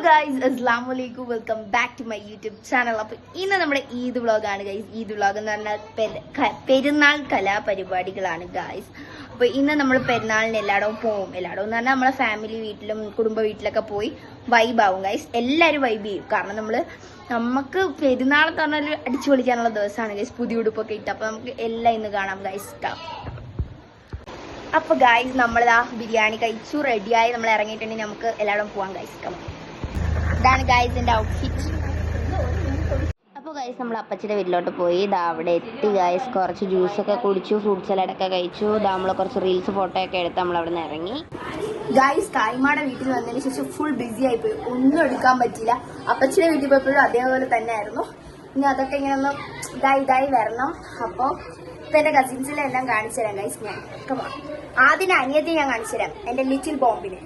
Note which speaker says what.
Speaker 1: Guys അസ്സലാമലൈക്കും welcome back to my YouTube channel. അപ്പൊ ഇന്ന് നമ്മുടെ ഈദ് വ്ളോഗാണ് ഗൈസ്. ഈദ് വ്ളോഗ് എന്ന് പറഞ്ഞാൽ പെരുന്നാൾ കലാപരിപാടികളാണ് ഗൈസ്. അപ്പൊ ഇന്ന് നമ്മൾ പെരുന്നാളിന് എല്ലായിടവും പോവും. എല്ലായിടവും എന്ന് പറഞ്ഞാൽ നമ്മളെ ഫാമിലി വീട്ടിലും കുടുംബ വീട്ടിലൊക്കെ പോയി വൈബാവും ഗൈസ്. എല്ലാവരും വൈബ് ചെയ്യും. കാരണം നമുക്ക് പെരുന്നാൾ എന്ന് പറഞ്ഞാൽ അടിച്ചു പൊളിക്കാനുള്ള ദിവസമാണ് ഗൈസ്. പുതിയ ഉടുപ്പൊക്കെ ഇട്ട് അപ്പൊ നമുക്ക് എല്ലാം ഇന്ന് കാണാം ഗൈസ്. അപ്പൊ ഗൈസ് നമ്മളിതാ ബിരിയാണി കഴിച്ചു റെഡിയായി നമ്മൾ ഇറങ്ങിയിട്ടുണ്ടെങ്കിൽ നമുക്ക് എല്ലായിടും പോവാം ഗൈസ്. ഇതാണ് ഗൈസ് എന്റെ ഔട്ട്ഫിറ്റ്. അപ്പോൾ ഗൈസ് നമ്മൾ അപ്പച്ചിയുടെ വീട്ടിലോട്ട് പോയി. ഇതാ അവിടെ എത്തി ഗൈസ്. കുറച്ച് ജ്യൂസൊക്കെ കുടിച്ചു, ഫ്രൂട്ട് സലാഡൊക്കെ കഴിച്ചു. ഇതാ നമ്മൾ കുറച്ച് റീൽസ് ഫോട്ടോ ഒക്കെ എടുത്ത് നമ്മൾ അവിടെ നിന്ന് ഇറങ്ങി ഗൈസ്. കായ്മാടെ വീട്ടിൽ വന്നതിന് ശേഷം ഫുൾ ബിസി ആയിപ്പോയി, ഒന്നും എടുക്കാൻ പറ്റിയില്ല. അപ്പച്ചിയുടെ വീട്ടിൽ പോയപ്പോഴും അതേപോലെ തന്നെ ആയിരുന്നു. ഇനി അതൊക്കെ ഇങ്ങനെ ഒന്ന് ഇതായി വരണം. അപ്പോൾ ഇപ്പൊ എന്റെ കസിൻസിനെ എല്ലാം കാണിച്ചു തരാം ഗൈസ്. ഞാൻ ആദ്യം അനിയത്തെ ഞാൻ കാണിച്ചു തരാം, എന്റെ ലിറ്റിൽ ബോംബിനെ.